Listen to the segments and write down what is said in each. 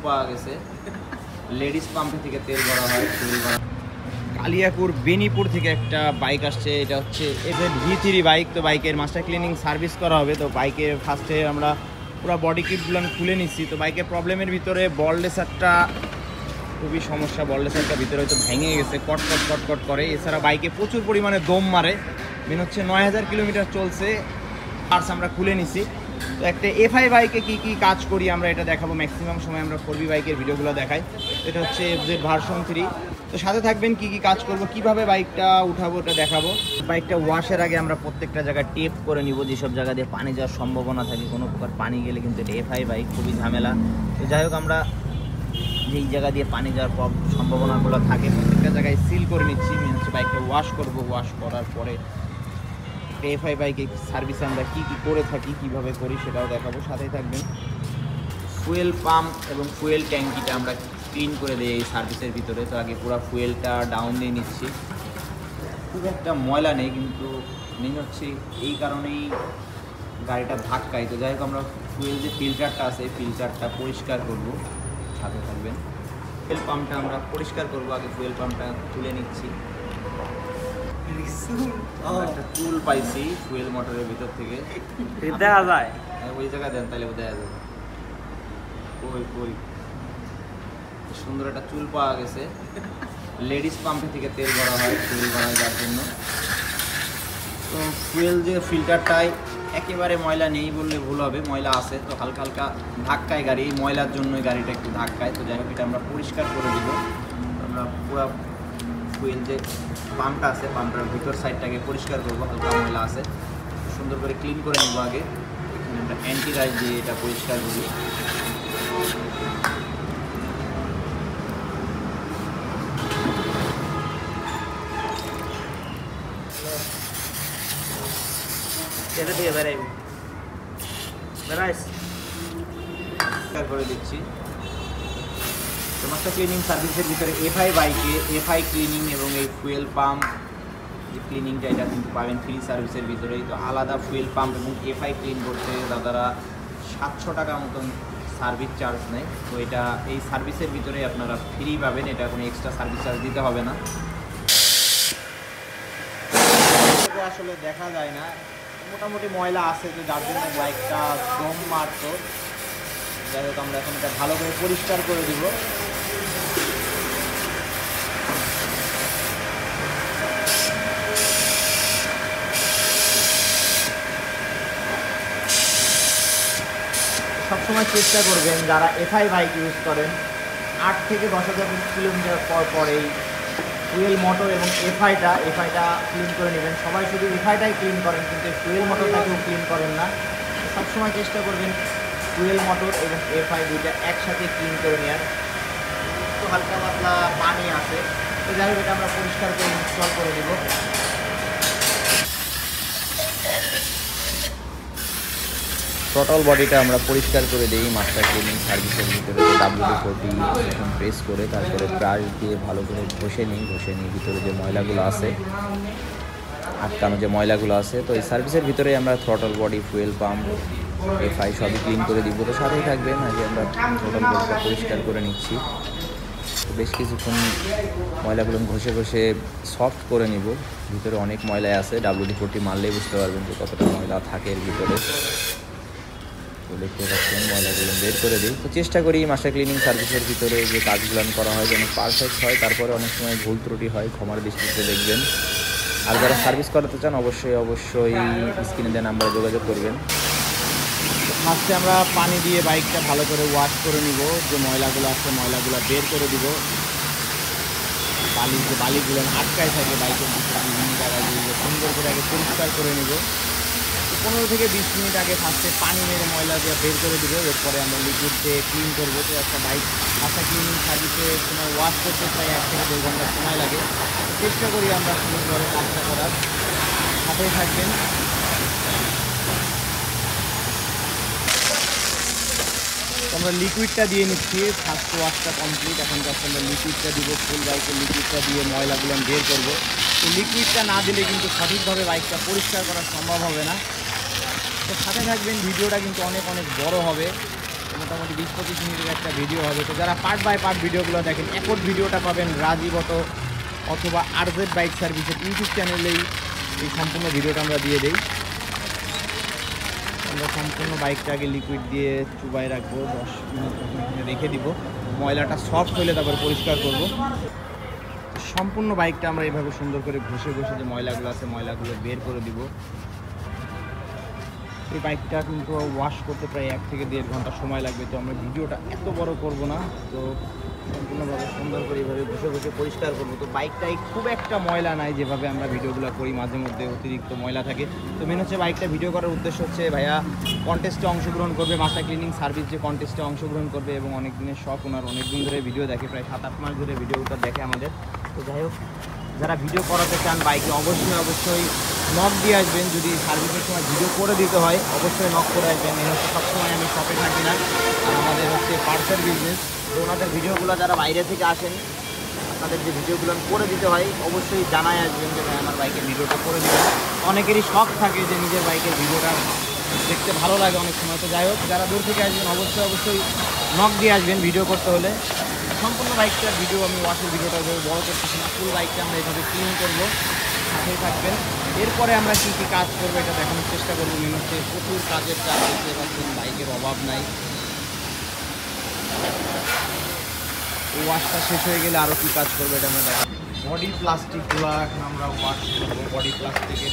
পাওয়া গেছে। লেডিস পাম্পে থেকে তেল ভরা হয়। কালিয়াপুর বেনিপুর থেকে একটা বাইক আসছে, এটা হচ্ছে V3 বাইক। তো বাইকের মাস্টার ক্লিনিং সার্ভিস করা হবে। তো বাইকের ফার্স্টে আমরা পুরো বডি কিটগুলো খুলে নিচ্ছি। তো বাইকের প্রবলেমের ভিতরে বল রেসারটা খুবই সমস্যা, বল রেসারটা ভিতরে হয়তো ভেঙে গেছে, কটকট করে। এছাড়া বাইকে প্রচুর পরিমাণে দম মারে। মেন হচ্ছে 9000 কিলোমিটার চলছে। পার্টস আমরা খুলে নিছি। তো একটা FI বাইকে কি কাজ করি আমরা এটা দেখাবো। ম্যাক্সিমাম সময় আমরা 4B বাইকের ভিডিওগুলো দেখাই। এটা হচ্ছে FZ ভার্সন 3। তো সাথে থাকবেন কি কাজ করব, কিভাবে বাইকটা উঠাবো এটা দেখাবো। বাইকটা ওয়াশের আগে আমরা প্রত্যেকটা জায়গায় টেপ করে নিব, যেসব জায়গা দিয়ে পানি যাওয়ার সম্ভাবনা থাকে। কোনো প্রকার পানি গেলে কিন্তু এটা FI বাইক, খুবই ঝামেলা। তো যাই হোক, আমরা যেই জায়গা দিয়ে পানি যাওয়ার সম্ভাবনাগুলো থাকে প্রত্যেকটা জায়গায় সিল করে নিচ্ছি। মেন হচ্ছে বাইকটা ওয়াশ করব। ওয়াশ করার পরে FI বাইকে সার্ভিস আমরা কি করে থাকি, কিভাবে করি সেটাও দেখাবো। সাথেই থাকবেন। ফুয়েল পাম্প এবং ফুয়েল ট্যাঙ্কিটা আমরা ক্লিন করে দিই এই সার্ভিসের ভিতরে। তো আগে পুরো ফুয়েলটা ডাউন দিয়ে নিচ্ছি। খুব একটা ময়লা নেই, কিন্তু মেন হচ্ছে এই কারণেই গাড়িটা ধাক্কায়। তো যাই হোক, আমরা ফুয়েল যে ফিল্টারটা আছে এই ফিল্টারটা পরিষ্কার করব। সাথে থাকবেন। ফুয়েল পাম্পটা আমরা পরিষ্কার করব। আগে ফুয়েল পাম্পটা তুলে নিচ্ছি। একটা টুল পাইছি ফুয়েল মোটরের ভিতর থেকে, দেখা যায় ওই জায়গায় দেন তাহলে দেখা যাবে। সুন্দর একটা চুল পাওয়া গেছে। লেডিস পাম্পে থেকে তেল ভরা হয় ফুয়েল ভরা যাওয়ার জন্য। তো ফুয়েল যে ফিল্টারটায় একেবারে ময়লা নেই বললে ভুল হবে, ময়লা আছে। তো হালকা হালকা ধাক্কায় গাড়ি, ময়লার জন্য গাড়িটা একটু ধাক্কায়। তো যাই হোক, এটা আমরা পরিষ্কার করে দিব। আমরা পুরো ফুয়েল যে পাম্পটা আছে পাম্পটার ভিতর সাইডটাকে পরিষ্কার করবো। হালকা ময়লা আছে, সুন্দর করে ক্লিন করে নেব। আগে এখানে আমরা অ্যান্টিরাইজ দিয়ে এটা পরিষ্কার করি। এটা দিয়ে বেরাইবি বেরাইস করে দিচ্ছি। মাস্টার ক্লিনিং সার্ভিসের ভিতরে FI বাইকে FI ক্লিনিং এবং এই ফুয়েল পাম্প যে ক্লিনিংটা এটা কিন্তু পাবেন ফ্রি সার্ভিসের ভিতরেই। তো আলাদা ফুয়েল পাম্প এবং FI ক্লিন করতে দাদারা 700 টাকা মতন সার্ভিস চার্জ নেয়। তো এটা এই সার্ভিসের ভিতরে আপনারা ফ্রি পাবেন, এটা কোনো এক্সট্রা সার্ভিস চার্জ দিতে হবে না। আসলে দেখা যায় না, মোটামুটি ময়লা আছে, তো যার জন্য বাইকটা দম মারতো। যাই হোক, আমরা এখন এটা ভালো করে পরিষ্কার করে দিব। সবসময় চেষ্টা করবেন যারা FI বাইক ইউজ করেন 8 থেকে 10,000 কিলোমিটার পর এই ফুয়েল মোটর এবং FIটা ক্লিন করে নেবেন। সবাই শুধু FIটাই ক্লিন করেন, কিন্তু ফুয়েল মোটরটাকেও ক্লিন করেন না। সবসময় চেষ্টা করবেন ফুয়েল মোটর এবং FI দুইটা একসাথে ক্লিন করে নেওয়ার। তো হালকা পাতলা পানি আছে, তো যাই হোক, এটা আমরা পরিষ্কার করে ইনস্টল করে দেব। টোটাল বডিটা আমরা পরিষ্কার করে দিই মাস্টার ক্লিনিং সার্ভিসের ভিতরে। WD-40 প্রেস করে তারপরে ব্রাশ দিয়ে ভালো করে ঘষে নিই ভিতরে যে ময়লাগুলো আছে, আটকানো যে ময়লাগুলো আছে। তো এই সার্ভিসের ভিতরে আমরা throttle body, fuel pump, FI সবই ক্লিন করে দিব। তো সাথেই থাকবেন। আগে আমরা টোটাল বডিটা পরিষ্কার করে নিচ্ছি। তো বেশ কিছুক্ষণ ময়লাগুলো ঘষে সফট করে নিব। ভিতরে অনেক ময়লা আছে, WD-40 মারলেই বুঝতে পারবেন যে কতটা ময়লা থাকে এর ভিতরে। তো দেখতে পাচ্ছেন ময়লাগুলো বের করে দিই। তো চেষ্টা করি মাস্টার ক্লিনিং সার্ভিসের ভিতরে যে কাজগুলো করা হয় যেন পারফেক্ট হয়। তারপরে অনেক সময় ভুল ত্রুটি হয়, ক্ষমার দৃষ্টিতে দেখবেন। আর যারা সার্ভিস করাতে চান অবশ্যই স্ক্রিনে দেওয়া নাম্বারে যোগাযোগ করবেন। ফার্স্টে আমরা পানি দিয়ে বাইকটা ভালো করে ওয়াশ করে নিব। যে ময়লাগুলো আছে ময়লাগুলো বের করে দিব। বালিগুলো আটকায় থাকে বাইকের বিভিন্ন জায়গায়, সুন্দর করে আগে পরিষ্কার করে নিব। 15 থেকে 20 মিনিট আগে ফার্স্টে পানি মেরে ময়লা দিয়ে বের করে দিব। এরপরে আমরা লিকুইড দিয়ে ক্লিন করবো। তো একটা বাইক মাস্টার ক্লিনিং সার্ভিসে সময় ওয়াশ করতে প্রায় 1 থেকে 2 ঘন্টা সময় লাগে। চেষ্টা করি আমরা সুন্দরভাবে কাজটা করার। সাথেই থাকবেন। আমরা লিকুইডটা দিয়ে নিচ্ছি। ফার্স্ট ওয়াশটা কমপ্লিট, এখন জাস্ট আমরা লিকুইডটা দিব। ফুল বাইকের লিকুইডটা দিয়ে ময়লাগুলো বের করবো। তো লিকুইডটা না দিলে কিন্তু সঠিকভাবে বাইকটা পরিষ্কার করা সম্ভব হবে না। তো সাথে থাকবেন, ভিডিওটা কিন্তু অনেক বড় হবে। মোটামুটি 20-25 মিনিটের একটা ভিডিও হবে। তো যারা পার্ট বাই পার্ট ভিডিওগুলো দেখেন, একট ভিডিওটা পাবেন রাজীব অটো অথবা আরজেড বাইক সার্ভিসের ইউটিউব চ্যানেলেই এই সম্পূর্ণ ভিডিওটা আমরা দিয়ে দিই। আমরা সম্পূর্ণ বাইকটা আগে লিকুইড দিয়ে চুবাই রাখবো, 10 মিনিট রেখে দিব। ময়লাটা সফট হলে তারপর পরিষ্কার করব। সম্পূর্ণ বাইকটা আমরা এইভাবে সুন্দর করে ঘষে ঘষে যে ময়লাগুলো আছে ময়লাগুলো বের করে দিব। এই বাইকটা কিন্তু ওয়াশ করতে প্রায় 1 থেকে 1.5 ঘন্টা সময় লাগবে। তো আমরা ভিডিওটা এত বড় করব না, তো সম্পূর্ণভাবে সুন্দর করে এইভাবে ঘষে ঘষে পরিষ্কার করবো। তো বাইকটাই খুব একটা ময়লা নাই, যেভাবে আমরা ভিডিওগুলো করি মাঝে মধ্যে অতিরিক্ত ময়লা থাকে। তো মেন হচ্ছে বাইকটা ভিডিও করার উদ্দেশ্য হচ্ছে ভাইয়া কন্টেস্টে অংশগ্রহণ করবে, মাস্টার ক্লিনিং সার্ভিস যে কন্টেস্টে অংশগ্রহণ করবে, এবং অনেক দিনের শখ, ওনার অনেক দিন ধরে ভিডিও দেখে, প্রায় 7-8 মাস ধরে ভিডিওটা দেখে আমাদের। তো যাই হোক, যারা ভিডিও করাতে চান বাইকে অবশ্যই নক দিয়ে আসবেন। যদি সার্ভিসের সময় ভিডিও করে দিতে হয় অবশ্যই নক করে আসবেন। এই হচ্ছে সবসময় আমি শপে থাকি না, আর আমাদের হচ্ছে পার্সেল বিজনেস। তো ওনাদের ভিডিওগুলো যারা বাইরে থেকে আসেন, আপনাদের যে ভিডিওগুলো করে দিতে হয় অবশ্যই জানাই আসবেন যে ভাই আমার বাইকের ভিডিওটা করে দিবেন। অনেকেরই শখ থাকে যে নিজের বাইকের ভিডিওটা দেখতে ভালো লাগে অনেক সময়। তো যাই হোক, যারা দূর থেকে আসবেন অবশ্যই নক দিয়ে আসবেন ভিডিও করতে হলে। সম্পূর্ণ বাইকটার ভিডিও আমি ওয়াশের ভিডিওটা বড় করতেছি না, ফুল বাইকটা আমরা এইভাবে ক্লিন করবো, সাথেই থাকবেন। এরপরে আমরা কী কী কাজ করবো এটা দেখানোর চেষ্টা করবো। মেন হচ্ছে প্রচুর কাজের চাপ দেখতে পাচ্ছেন, বাইকের অভাব নাই। ওয়াশটা শেষ হয়ে গেলে আরও কী কাজ করবো এটা আমরা দেখাবো। বডি প্লাস্টিকগুলো এখন আমরা ওয়াশ করবো। বডি প্লাস্টিকের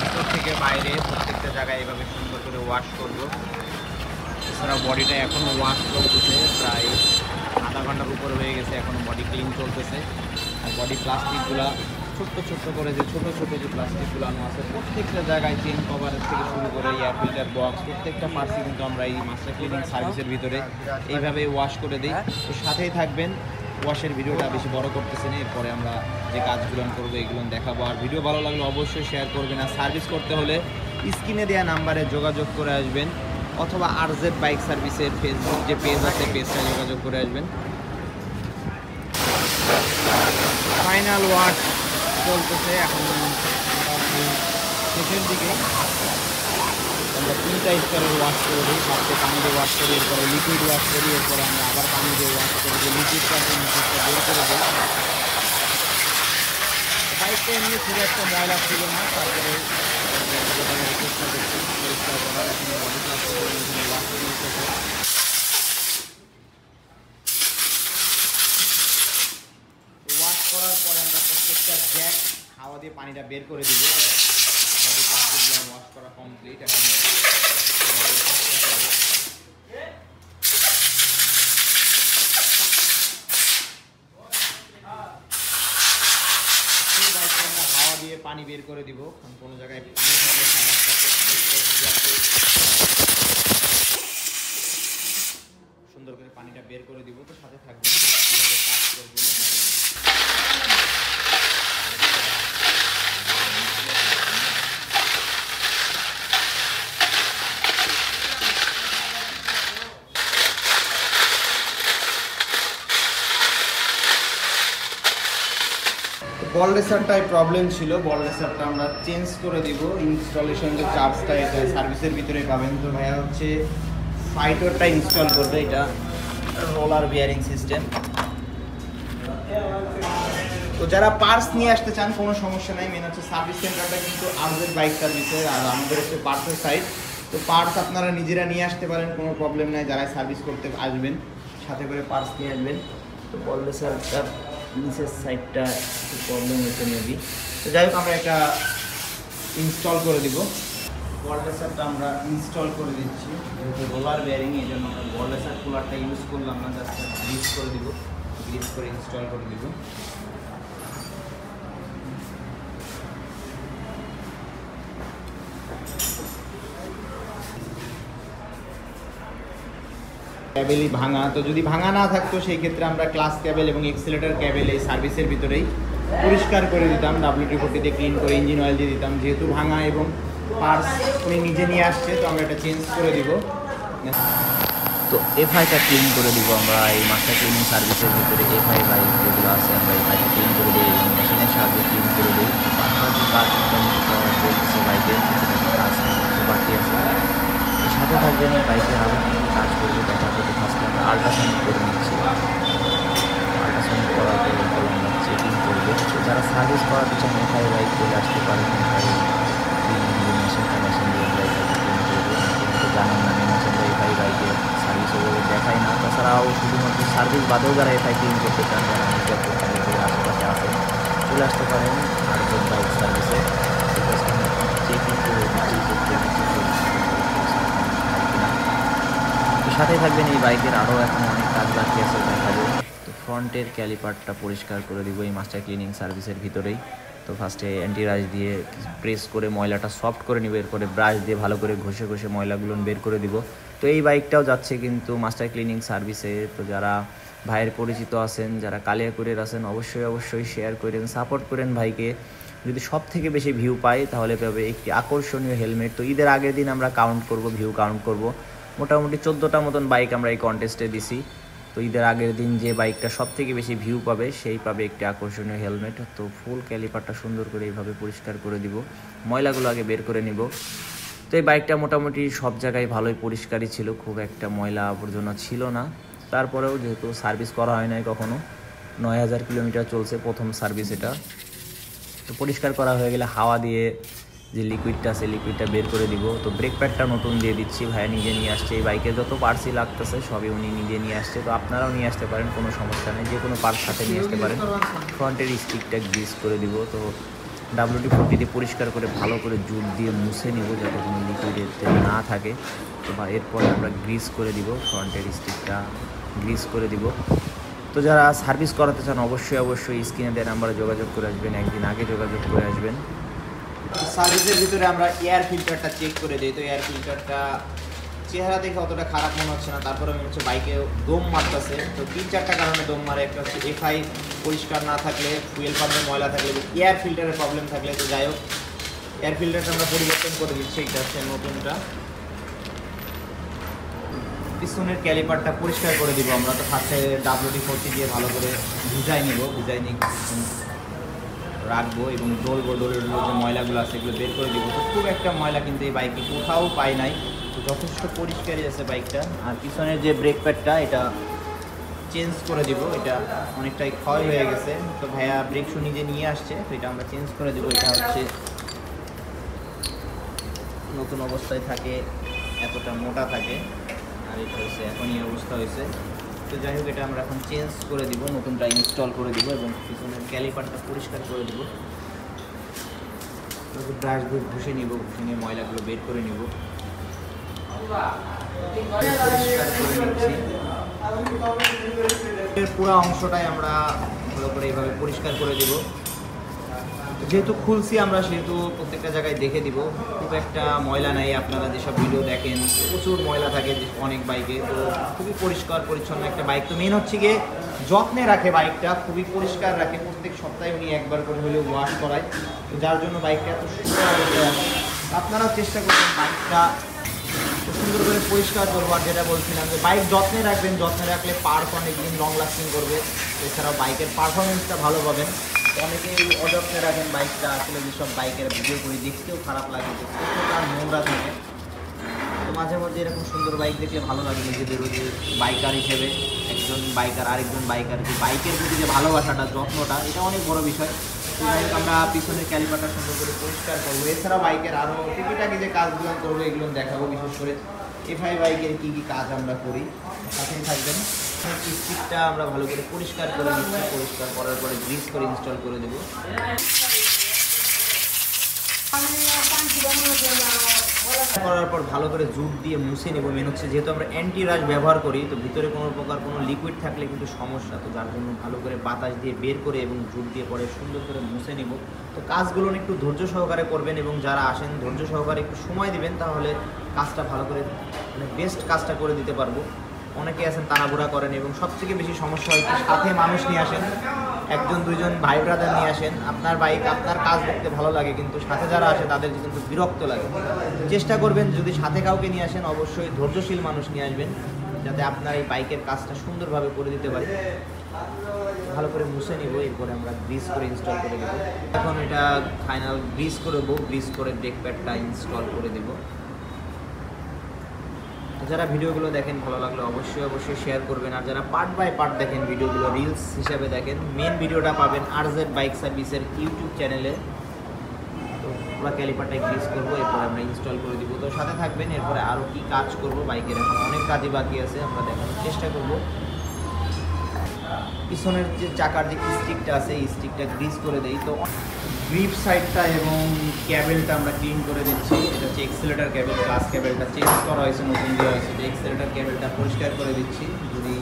ভিতর থেকে বাইরে প্রত্যেকটা জায়গায় এভাবে সুন্দর করে ওয়াশ করবো। এছাড়া বডিটা এখনও ওয়াশ করতেছে, প্রায় আধা ঘন্টার উপর হয়ে গেছে, এখনও বডি ক্লিন চলতেছে। আর বডি প্লাস্টিকগুলো ছোট্ট করে যে ছোটো যে প্লাস্টিকগুলো আছে প্রত্যেকটা জায়গায়, চেন কভারের থেকে শুরু করে এয়ার ফিল্টার বক্স, প্রত্যেকটা পার্টসই কিন্তু আমরা এই মাস্টার ক্লিনিং সার্ভিসের ভিতরে এইভাবে ওয়াশ করে দিই। তো সাথেই থাকবেন, ওয়াশের ভিডিওটা বেশি বড় করতেছে না। এরপরে আমরা যে কাজগুলো করবো এগুলো দেখাবো। আর ভিডিও ভালো লাগলে অবশ্যই শেয়ার করবেন। আর সার্ভিস করতে হলে স্ক্রিনে দেওয়া নাম্বারে যোগাযোগ করে আসবেন, অথবা আরজেড বাইক সার্ভিসের ফেসবুক যে পেজ আছে পেজটা যোগাযোগ করে আসবেন। ফাইনাল ওয়াশ চলতেছে এখন, শেষের দিকে আমরা 3টা স্তরের ওয়াশ করে দিই। ফার্স্টে পানি দিয়ে ওয়াশ করি, এরপরে লিকুইড ওয়াশ করি, এরপরে আমরা আবার পানি দিয়ে ওয়াশ করি, যে লিকুইডটা বের করে দিই। বাইকটা এমনি খুব একটা ময়লা ছিল না, তারপরে চেষ্টা করছি পরিষ্কার করার। ওয়াশ করার পরে আমরা প্রত্যেকটা জ্যাক হাওয়া দিয়ে পানিটা বের করে দিব। বডি প্লাস্টিকগুলো ওয়াশ করা কমপ্লিট। এখন হাওয়া দিয়ে পানি বের করে দিব। কোনো জায়গায় পানি থাকলে সুন্দর করে পানিটা বের করে দিব। তো সাথে থাকবেন, কীভাবে কাজ করবো। বল রেসারটায় প্রবলেম ছিল, বল রেসারটা আমরা চেঞ্জ করে দিব। ইনস্টলেশন যে চার্জটা এটা সার্ভিসের ভিতরে পাবেন। তো ভাইয়া হচ্ছে ফাইটারটা ইনস্টল করবে, এটা রোলার বিয়ারিং সিস্টেম। তো যারা পার্টস নিয়ে আসতে চান কোনো সমস্যা নাই। মেন হচ্ছে সার্ভিস সেন্টারটা কিন্তু আরজেড বাইক সার্ভিসের, আর আমাদের হচ্ছে পার্টসের সাইড। তো পার্টস আপনারা নিজেরা নিয়ে আসতে পারেন, কোনো প্রবলেম নাই। যারা সার্ভিস করতে আসবেন সাথে করে পার্টস নিয়ে আসবেন। তো বল রেসারটার নিচের সাইডটা একটু প্রবলেম হচ্ছে মেবি। তো যাই হোক, আমরা এটা ইনস্টল করে দিব। বল রেসারটা আমরা ইনস্টল করে দিচ্ছি, যেহেতু রোলার বেয়ারিং, এই জন্য আমরা বল রেসার কুলারটা ইউজ করলাম না, জাস্ট গ্রিস করে দিব। গ্রিস করে ইনস্টল করে দিব। ক্যাবেলই ভাঙা, তো যদি ভাঙা না থাকতো সেই ক্ষেত্রে আমরা ক্লাস ক্যাবেল এবং এক্সিলেটর ক্যাবেল এই সার্ভিসের ভিতরেই পরিষ্কার করে দিতাম, WD-40 দিয়ে ক্লিন করে ইঞ্জিন অয়েল দিয়ে দিতাম। যেহেতু ভাঙা এবং পার্টস উনি নিজে নিয়ে আসছে, তো আমরা এটা চেঞ্জ করে দিব। তো এফআইটা ক্লিন করে দিব আমরা এই মাস্টার ক্লিনিং সার্ভিসের ভিতরে। এফআই বাইক যেগুলো আছে আমরা এফআইটা ক্লিন করে দিই এবং মেশিনের সাহায্যে ক্লিন করে দিই। পাশাপাশি কাজ বলতেছে বাইকে কাজ বাকি আছে, সাথে থাকবেন। এই বাইকে আরও কী কী কাজ করবে দেখাবো। তো ফার্স্টে আমরা আল্ট্রাসাউন্ড করে নিচ্ছি। আল্ট্রাসাউন্ড করার পর এরপর আমরা চেকিং করবো। তো যারা সার্ভিস করাতে চান এফআই বাইক চলে আসতে পারেন। এফআই ক্লিনিং যে মেশিনটা, মেশিন দিয়ে আমরা এটাকে ক্লিন করবো। কিন্তু জানেন না মেশিন বা এফআই বাইকের সার্ভিস ওভাবে দেখায় না। তাছাড়াও শুধুমাত্র সার্ভিস বাদেও যারা এফআই ক্লিন করতে চান, যারা নিজের আশেপাশে আসেন চলে আসতে পারেন আরজন বাইক সার্ভিসে। চেকিং করে তো সাথেই থাকবেন। এই বাইকের আরও এখন অনেক কাজ বাকি আছে দেখাবো। তো ফ্রন্টের ক্যালিপারটা পরিষ্কার করে দিব এই মাস্টার ক্লিনিং সার্ভিসের ভিতরেই। তো ফার্স্টে অ্যান্টি রাশ দিয়ে প্রেস করে ময়লাটা সফট করে নিব, এরপরে ব্রাশ দিয়ে ভালো করে ঘষে ঘষে ময়লাগুলো বের করে দিব। তো এই বাইকটাও যাচ্ছে কিন্তু মাস্টার ক্লিনিং সার্ভিসে। তো যারা ভাইয়ের পরিচিত আছেন, যারা কালিয়াকুড়ের আছেন, অবশ্যই শেয়ার করেন, সাপোর্ট করেন ভাইকে। যদি সব থেকে বেশি ভিউ পাই তাহলে পাবে একটি আকর্ষণীয় হেলমেট। তো ঈদের আগের দিন আমরা কাউন্ট করব, ভিউ কাউন্ট করব। মোটামুটি 14টা মতন বাইক আমরা এই কন্টেস্টে দিছি। তো ঈদের আগের দিন যে বাইকটা সব থেকে বেশি ভিউ পাবে সেই পাবে একটি আকর্ষণীয় হেলমেট। তো ফুল ক্যালিপারটা সুন্দর করে এইভাবে পরিষ্কার করে দিব, ময়লাগুলো আগে বের করে নিব। তো এই বাইকটা মোটামুটি সব জায়গায় ভালোই পরিষ্কারই ছিল, খুব একটা ময়লা আবর্জনা ছিল না। তারপরেও যেহেতু সার্ভিস করা হয় নাই কখনো, 9000 কিলোমিটার চলছে প্রথম সার্ভিস এটা। তো পরিষ্কার করা হয়ে গেলে হাওয়া দিয়ে যে লিকুইডটা আছে লিকুইডটা বের করে দিব। তো ব্রেক প্যাডটা নতুন দিয়ে দিচ্ছি, ভাইয়া নিজে নিয়ে আসছে। এই বাইকে যত পার্টসই লাগতেছে সবই উনি নিজে নিয়ে আসছে। তো আপনারাও নিয়ে আসতে পারেন, কোনো সমস্যা নেই, যে কোনো পার্টস সাথে নিয়ে আসতে পারেন। ফ্রন্টের স্টিকটা গ্রিস করে দিব। তো WD-40 দিয়ে পরিষ্কার করে ভালো করে জুট দিয়ে মুছে নিব যাতে কোনো লিকুইডের না থাকে। তো এরপরে আমরা গ্রিস করে দিব, ফ্রন্টের স্টিকটা গ্রিস করে দিব। তো যারা সার্ভিস করাতে চান অবশ্যই স্ক্রিনে দেওয়া নাম্বারে যোগাযোগ করে আসবেন, একদিন আগে যোগাযোগ করে আসবেন। সার্ভিসের ভিতরে আমরা এয়ার ফিল্টারটা চেক করে দিই। তো এয়ার ফিল্টারটা চেহারা দেখে অতটা খারাপ মনে হচ্ছে না, তারপরে মনে হচ্ছে বাইকে দম মারতেছে। তো 3-4টা কারণে দম মারে। একটা হচ্ছে এফআই পরিষ্কার না থাকলে, ফুয়েল পাম্পে ময়লা থাকলে, এয়ার ফিল্টারের প্রবলেম থাকলে। তো যাই হোক, এয়ার ফিল্টারটা আমরা পরিবর্তন করে দিচ্ছি, এটা হচ্ছে নতুনটা। পিছনের ক্যালিপারটা পরিষ্কার করে দিব আমরা। তো ফার্স্টে WD-40 দিয়ে ভালো করে ভিজাই নিয়ে রাখবো এবং ডলবো। ডলের যে ময়লাগুলো আছে এগুলো বের করে দিব। তো খুব একটা ময়লা কিন্তু এই বাইকে কোথাও পাই নাই। তো যথেষ্ট পরিষ্কারই আছে বাইকটা। আর পিছনের যে ব্রেক প্যাডটা এটা চেঞ্জ করে দিব, এটা অনেকটাই ক্ষয় হয়ে গেছে। তো ভাইয়া ব্রেক শু নিজে নিয়ে আসছে, তো এটা আমরা চেঞ্জ করে দেবো। এটা হচ্ছে নতুন অবস্থায় থাকে, এতটা মোটা থাকে, আর এটা হচ্ছে এখনই অবস্থা হয়েছে। তো যাই হোক, এটা আমরা এখন চেঞ্জ করে দিব, নতুনটা ইনস্টল করে দিব এবং পিছনের ক্যালিপারটা পরিষ্কার করে দিব। ব্রাশ দিয়ে ঘষে নিব, ঘষে নিয়ে ময়লাগুলো বের করে নিব। পুরো অংশটাই আমরা ভালো করে এইভাবে পরিষ্কার করে দিব। যেহেতু খুলছি আমরা, সেহেতু প্রত্যেকটা জায়গায় দেখে দিব। খুব একটা ময়লা নাই। আপনারা যেসব ভিডিও দেখেন প্রচুর ময়লা থাকে অনেক বাইকে। তো খুবই পরিষ্কার পরিচ্ছন্ন একটা বাইক। তো মেন হচ্ছে গিয়ে যত্নে রাখে বাইকটা, খুবই পরিষ্কার রাখে। প্রত্যেক সপ্তাহে উনি একবার করে হলেও ওয়াশ করায়, তো যার জন্য বাইকটা এত সুন্দর অবস্থায় আছে। আপনারাও চেষ্টা করবেন বাইকটা সুন্দর করে পরিষ্কার করবো। আর যেটা বলছিলাম যে বাইক যত্নে রাখবেন, যত্নে রাখলে পার্ট অনেক দিন লং লাস্টিং করবে। এছাড়াও বাইকের পারফরমেন্সটা ভালো পাবেন। অনেকেই অযত্নে রাখেন বাইকটা। আসলে যেসব বাইকের ভিডিও করি দেখতেও খারাপ লাগে, প্রচুরটা নোংরা থাকে। তো মাঝে মধ্যে এরকম সুন্দর বাইক দেখলে ভালো লাগে নিজেদেরও, যে বাইকার হিসেবে একজন বাইকার আরেকজন বাইকার যে বাইকের প্রতি যে ভালোবাসাটা, যত্নটা, এটা অনেক বড় বিষয়। তো যাই হোক, আমরা পিছনের ক্যালিপারটা সুন্দর করে পরিষ্কার করবো। এছাড়াও বাইকের আরও টুকিটাকি যে কাজগুলো করবো এগুলো দেখাবো, বিশেষ করে এফআই বাইকের কী কী কাজ আমরা করি, সাথেই থাকবেন। স্টিকটা আমরা ভালো করে পরিষ্কার করে নিচ্ছি, পরিষ্কার করার পরে গ্রিস করে ইনস্টল করে দেবো। করার পর ভালো করে জুট দিয়ে মুছে নেব। মেন হচ্ছে যেহেতু আমরা অ্যান্টি রাশ ব্যবহার করি, তো ভিতরে কোনো প্রকার কোনো লিকুইড থাকলে কিন্তু সমস্যা। তো যার জন্য ভালো করে বাতাস দিয়ে বের করে এবং জুট দিয়ে পরে সুন্দর করে মুছে নেব। তো কাজগুলো একটু ধৈর্য সহকারে করবেন এবং যারা আসেন ধৈর্য সহকারে একটু সময় দিবেন, তাহলে কাজটা ভালো করে মানে বেস্ট কাজটা করে দিতে পারবো। অনেকে আছেন তাড়াহুড়া করেন এবং সবথেকে বেশি সমস্যা হয় কি, সাথে মানুষ নিয়ে আসেন, 1-2জন ভাই ব্রাদার নিয়ে আসেন। আপনার বাইক আপনার কাজ দেখতে ভালো লাগে, কিন্তু সাথে যারা আসে তাদের কিন্তু বিরক্ত লাগে। চেষ্টা করবেন যদি সাথে কাউকে নিয়ে আসেন অবশ্যই ধৈর্যশীল মানুষ নিয়ে আসবেন, যাতে আপনার এই বাইকের কাজটা সুন্দরভাবে করে দিতে পারে। ভালো করে মুছে নিব, এরপরে আমরা গ্রিস করে ইনস্টল করে দেবো। এখন এটা ফাইনাল গ্রিস করবো, গ্রিস করে ব্রেক প্যাডটা ইনস্টল করে দেবো। যারা ভিডিওগুলো দেখেন ভালো লাগলে অবশ্যই শেয়ার করবেন, আর যারা পার্ট বাই পার্ট দেখেন ভিডিওগুলো রিলস হিসাবে দেখেন, মেন ভিডিওটা পাবেন RZ বাইক সার্ভিসের ইউটিউব চ্যানেলে। তো পুরো ক্যালিপারটাই গ্রিস করবো, এরপর আমরা ইনস্টল করে দিব। তো সাথে থাকবেন, এরপরে আরও কি কাজ করব, বাইকের এখন অনেক কাজই বাকি আছে, আমরা দেখানোর চেষ্টা করব। পিছনের যে চাকার যে স্টিকটা আছে এই স্টিকটা গ্রিস করে দেই। তো গ্রিপ সাইডটা এবং ক্যাবেলটা আমরা ক্লিন করে দিচ্ছি। এটা হচ্ছে এক্সেলেটার ক্যাবেল, ক্লাস ক্যাবেলটা চেঞ্জ করা হয়েছে, নতুন দেওয়া হয়েছে। যে এক্সেলেটার ক্যাবেলটা পরিষ্কার করে দিচ্ছি, যদি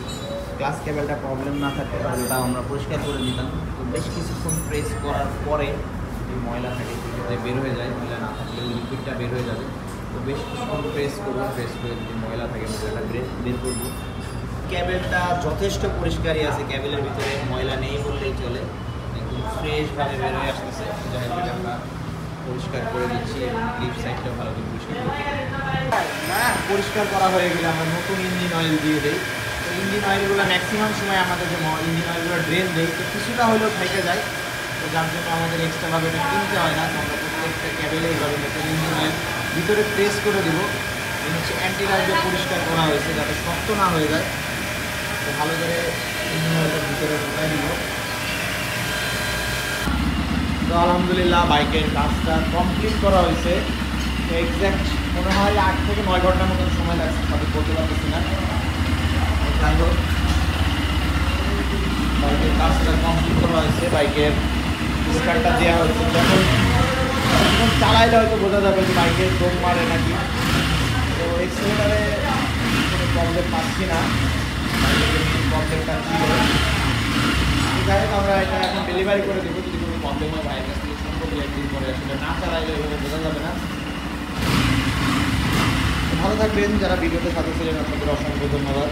ক্লাস ক্যাবেলটা প্রবলেম না থাকে তাহলে ওটা আমরা পরিষ্কার করে দিতাম। তো বেশ কিছুক্ষণ প্রেস করার পরে যে ময়লা থাকে সেক্ষেত্রে বের হয়ে যায়, ময়লা না থাকলে লিকুইডটা বের হয়ে যাবে। তো বেশ কিছুক্ষণ প্রেস করবো, প্রেস করে যদি ময়লা থাকে ময়লাটা বের করবো। ক্যাবেলটা যথেষ্ট পরিষ্কারই আছে, ক্যাবেলের ভিতরে ময়লা নেই বললেই চলে, একদম ফ্রেশভাবে বের হয়ে আসতেছে। যাই হোক, আমরা পরিষ্কার করে দিচ্ছি এবং ক্লিপ সাইডটা ভালো করে পরিষ্কার করে পরিষ্কার করা হয়ে গেলে আমরা নতুন ইঞ্জিন অয়েল দিয়ে দিই। তো ইঞ্জিন অয়েলগুলো ম্যাক্সিমাম সময় আমাদের যে ইঞ্জিন অয়েলগুলো ড্রেন দেয়, তো কিছুটা হলেও থেকে যায়। তো যার জন্য আমাদের এক্সট্রাভাবে এটা কিনতে হয় না। তো আমরা প্রত্যেকটা ক্যাবেলে এইভাবে নতুন ইঞ্জিন অয়েল ভিতরে প্রেস করে দেবো। হচ্ছে অ্যান্টিরাইজে পরিষ্কার করা হয়েছে যাতে শক্ত না হয়ে যায়। তো ভালো করে ইঞ্জিন অয়েলটা ভিতরে ঢোকাই দিব। তো আলহামদুলিল্লাহ বাইকের কাজটা কমপ্লিট করা হয়েছে। তো এক্স্যাক্ট মনে হয় 8 থেকে 9 ঘন্টার মতন সময় লাগছে, সঠিক বলতে পারতেছি না। যাই হোক, বাইকের কাজটা কমপ্লিট করা হয়েছে, বাইকের স্টার্টটা দেওয়া হয়েছে। যখন চালাইলে হয়তো বোঝা যাবে যে বাইকের দম মারে নাকি। তো এক্সেলেটারে কোনো প্রবলেম পাচ্ছি না, বাইকের মেন প্রবলেমটা ছিল। যাই হোক, আমরা এটা এখন ডেলিভারি করে দেবো। যদি কোনো প্রবলেম হয় বাইকের কাছ থেকে সম্ভব একদিন পরে, আসলে না চালাইলে ওইভাবে বোঝা যাবে না। ভালো থাকবেন, যারা ভিডিওতে সাথে ছিলেন আপনাদের অসংখ্য ধন্যবাদ।